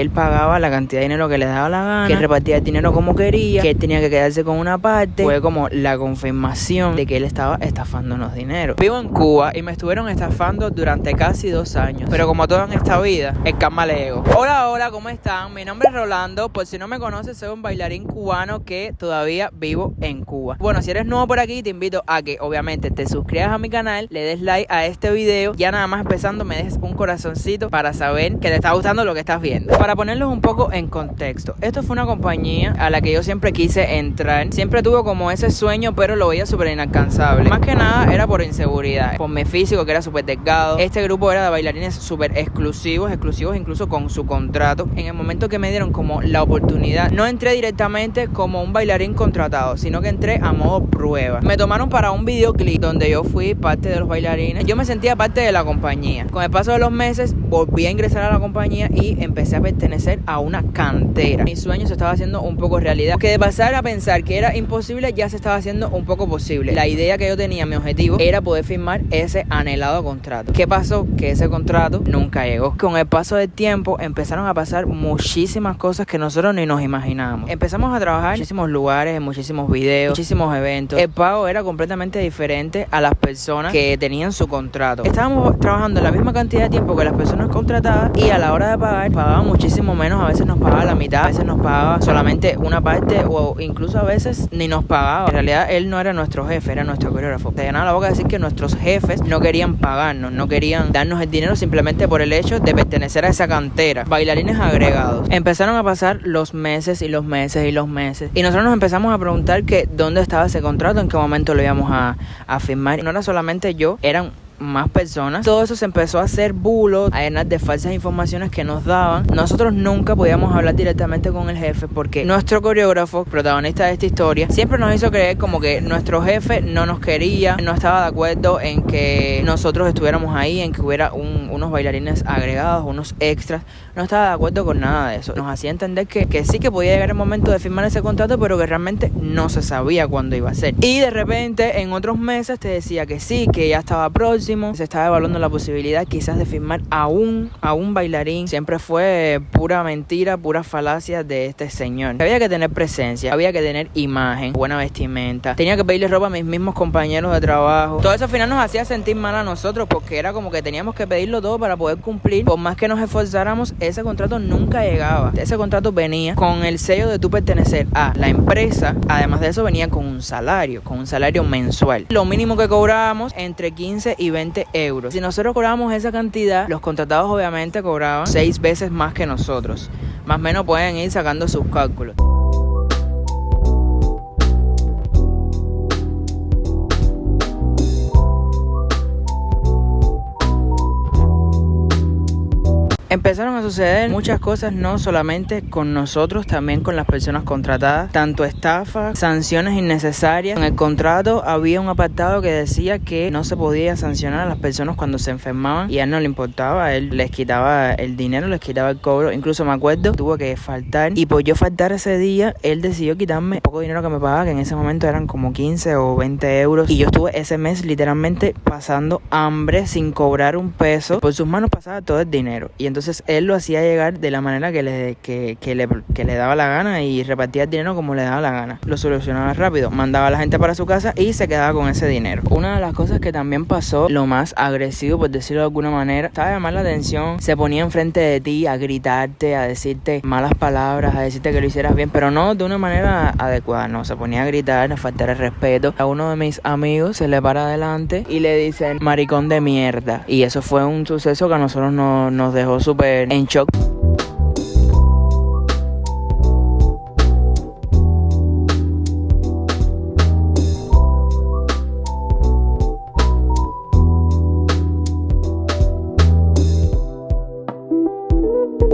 él pagaba la cantidad de dinero que le daba la gana, que repartía el dinero como quería, que él tenía que quedarse con una parte. Fue como la confirmación de que él estaba estafándonos dinero. Vivo en Cuba y me estuvieron estafando durante casi 2 años, pero como todo en esta vida, el camaleo. Hola, ¿cómo están? Mi nombre es Rolando. Por si no me conoces, soy un bailarín cubano que todavía vivo en Cuba. Bueno, si eres nuevo por aquí, te invito a que obviamente te suscribas a mi canal, le des like a este video, ya nada más empezando me dejes un corazoncito para saber que te está gustando lo que estás viendo. Para ponerlos un poco en contexto, esto fue una compañía a la que yo siempre quise entrar. Siempre tuve como ese sueño, pero lo veía súper inalcanzable. Más que nada era por inseguridad, por mi físico que era súper delgado. Este grupo era de bailarines súper exclusivos incluso con su contrato. En el momento que me dieron como la oportunidad, no entré directamente como un bailarín contratado, sino que entré a modo prueba. Me tomaron para un videoclip donde yo fui parte de los bailarines. Yo me sentía parte de la compañía. Con el paso de los meses volví a ingresar a la compañía y empecé a pertenecer a una cantera. Mi sueño se estaba haciendo un poco realidad, que de pasar a pensar que era imposible ya se estaba haciendo un poco posible. La idea que yo tenía, mi objetivo, era poder firmar ese anhelado contrato. ¿Qué pasó? Que ese contrato nunca llegó. Con el paso del tiempo empezaron a pasar muchísimas cosas que nosotros ni nos imaginábamos. Empezamos a trabajar en muchísimos lugares, en muchísimos videos, muchísimos eventos. El pago era completamente diferente a las personas que tenían su contrato. Estábamos trabajando la misma cantidad de tiempo que las personas contratadas y a la hora de pagar, pagaban muchísimo menos. A veces nos pagaba la mitad, a veces nos pagaba solamente una parte o incluso a veces ni nos pagaba. En realidad él no era nuestro jefe, era nuestro coreógrafo. Se llenaba la boca de decir que nuestros jefes no querían pagarnos, no querían darnos el dinero simplemente por el hecho de pertenecer a esa cantera. Bailarines agregados. Empezaron a pasar los meses y los meses y los meses y nosotros nos empezamos a preguntar que dónde estaba ese contrato, en qué momento lo íbamos a firmar. No era solamente yo, eran más personas. Todo eso se empezó a hacer bulos, a llenar de falsas informaciones que nos daban. Nosotros nunca podíamos hablar directamente con el jefe porque nuestro coreógrafo, protagonista de esta historia, siempre nos hizo creer como que nuestro jefe no nos quería, no estaba de acuerdo en que nosotros estuviéramos ahí, en que hubiera unos bailarines agregados, unos extras. No estaba de acuerdo con nada de eso. Nos hacía entender que sí, que podía llegar el momento de firmar ese contrato, pero que realmente no se sabía cuándo iba a ser. Y de repente en otros meses te decía que sí, que ya estaba próximo. Se estaba evaluando la posibilidad quizás de firmar a un bailarín. Siempre fue pura mentira, pura falacia de este señor. Había que tener presencia, había que tener imagen, buena vestimenta. Tenía que pedirle ropa a mis mismos compañeros de trabajo. Todo eso al final nos hacía sentir mal a nosotros porque era como que teníamos que pedirlo todo para poder cumplir. Por más que nos esforzáramos, ese contrato nunca llegaba. Ese contrato venía con el sello de tú pertenecer a la empresa. Además de eso venía con un salario mensual. Lo mínimo que cobrábamos entre 15 y 20 euros. Si nosotros cobrábamos esa cantidad, los contratados obviamente cobraban 6 veces más que nosotros. Más o menos pueden ir sacando sus cálculos. Empezaron a suceder muchas cosas, no solamente con nosotros, también con las personas contratadas, tanto estafas, sanciones innecesarias. En el contrato había un apartado que decía que no se podía sancionar a las personas cuando se enfermaban y a él no le importaba, a él les quitaba el dinero, les quitaba el cobro. Incluso me acuerdo, tuvo que faltar y por yo faltar ese día, él decidió quitarme poco dinero que me pagaba, que en ese momento eran como 15 o 20 euros y yo estuve ese mes literalmente pasando hambre sin cobrar un peso. Por sus manos pasaba todo el dinero y entonces él lo hacía llegar de la manera que le daba la gana y repartía el dinero como le daba la gana. Lo solucionaba rápido, mandaba a la gente para su casa y se quedaba con ese dinero. Una de las cosas que también pasó, lo más agresivo por decirlo de alguna manera, estaba a llamar la atención, se ponía enfrente de ti a gritarte, a decirte malas palabras, a decirte que lo hicieras bien, pero no de una manera adecuada, no, se ponía a gritar, a faltar el respeto. A uno de mis amigos se le para adelante y le dicen maricón de mierda y eso fue un suceso que a nosotros nos dejó súper en shock.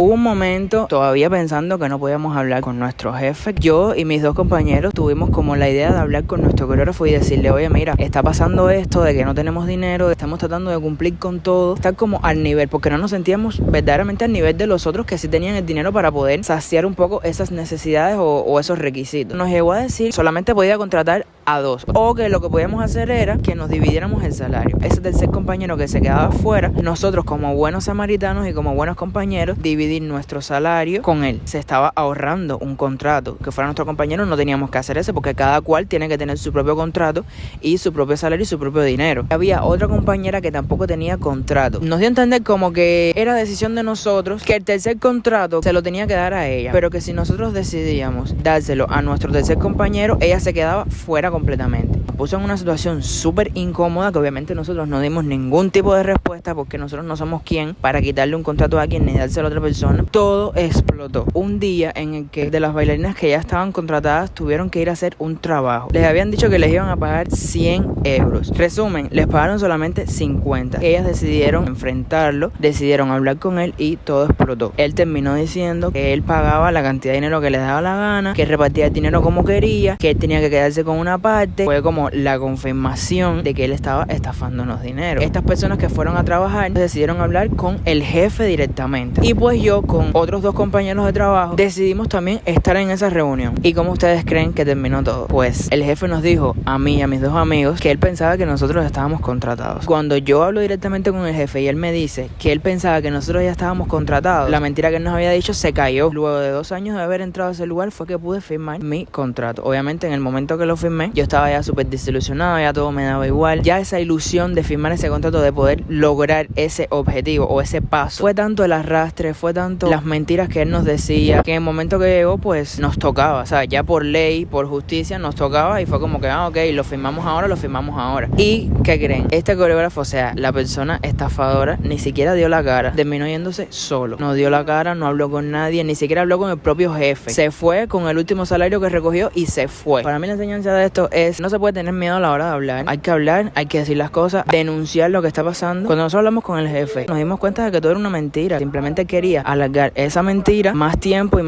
Hubo un momento todavía pensando que no podíamos hablar con nuestro jefe. Yo y mis 2 compañeros tuvimos como la idea de hablar con nuestro coreógrafo y decirle, oye, mira, está pasando esto de que no tenemos dinero, estamos tratando de cumplir con todo, estar como al nivel, porque no nos sentíamos verdaderamente al nivel de los otros que sí tenían el dinero para poder saciar un poco esas necesidades o esos requisitos. Nos llegó a decir, solamente podía contratar a 2. O que lo que podíamos hacer era que nos dividiéramos el salario. Ese tercer compañero que se quedaba afuera, nosotros como buenos samaritanos y como buenos compañeros, dividir nuestro salario con él. Se estaba ahorrando un contrato. Que fuera nuestro compañero no teníamos que hacer eso, porque cada cual tiene que tener su propio contrato y su propio salario y su propio dinero. Había otra compañera que tampoco tenía contrato. Nos dio a entender como que era decisión de nosotros que el tercer contrato se lo tenía que dar a ella, pero que si nosotros decidíamos dárselo a nuestro tercer compañero, ella se quedaba fuera completamente. Nos puso en una situación súper incómoda, que obviamente nosotros no dimos ningún tipo de respuesta, porque nosotros no somos quien para quitarle un contrato a alguien ni dárselo a otra persona. Todo explotó. Un día en el que de las bailarinas que ya estaban contratadas tuvieron que ir a hacer un trabajo. Les habían dicho que les iban a pagar 100 euros. Resumen, les pagaron solamente 50. Ellas decidieron enfrentarlo, decidieron hablar con él y todo explotó. Él terminó diciendo que él pagaba la cantidad de dinero que les daba la gana, que repartía el dinero como quería, que él tenía que quedarse con una parte. Fue como la confirmación de que él estaba estafándonos dinero. Estas personas que fueron a trabajar decidieron hablar con el jefe directamente. Y pues yo con otros dos compañeros de trabajo decidimos también estar en esa reunión. ¿Y cómo ustedes creen que terminó todo? Pues el jefe nos dijo a mí y a mis dos amigos que él pensaba que nosotros estábamos contratados. Cuando yo hablo directamente con el jefe y él me dice que él pensaba que nosotros ya estábamos contratados, la mentira que él nos había dicho se cayó. Luego de 2 años de haber entrado a ese lugar fue que pude firmar mi contrato. Obviamente en el momento que lo firmé yo estaba ya súper desilusionado, ya todo me daba igual. Ya esa ilusión de firmar ese contrato, de poder lograr ese objetivo o ese paso, fue tanto el arrastre, fue tanto las mentiras que él nos decía, que en el momento que llegó pues nos tocaba, o sea, ya por ley, por justicia nos tocaba, y fue como que ok, lo firmamos ahora. ¿Y qué creen? Este coreógrafo, o sea, la persona estafadora, ni siquiera dio la cara, terminó yéndose solo, no dio la cara, no habló con nadie, ni siquiera habló con el propio jefe, se fue con el último salario que recogió y se fue. Para mí la enseñanza de esto es: no se puede tener miedo a la hora de hablar, hay que decir las cosas, denunciar lo que está pasando. Cuando nosotros hablamos con el jefe, nos dimos cuenta de que todo era una mentira, simplemente quería alargar esa mentira más tiempo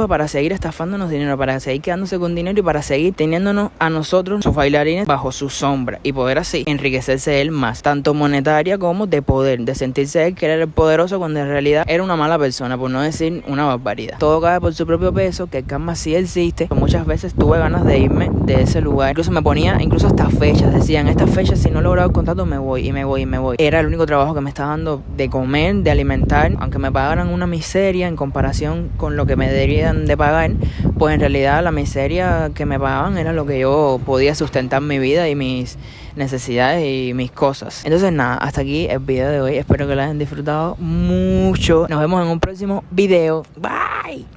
para seguir estafándonos dinero, para seguir quedándose con dinero y para seguir teniéndonos a nosotros, sus bailarines, bajo su sombra, y poder así enriquecerse él más, tanto monetaria como de poder, de sentirse él que era el poderoso cuando en realidad era una mala persona, por no decir una barbaridad. Todo cae por su propio peso, que el karma sí existe. Muchas veces tuve ganas de irme de ese lugar, incluso me ponía hasta fechas, decían estas fechas si no he logrado el contrato me voy. Era el único trabajo que me estaba dando de comer, de alimentar, aunque me pagaran una miseria en comparación con lo que me deberían de pagar, pues en realidad la miseria que me pagaban era lo que yo podía sustentar mi vida y mis necesidades y mis cosas. Entonces nada, hasta aquí el video de hoy, espero que lo hayan disfrutado mucho. Nos vemos en un próximo video. Bye.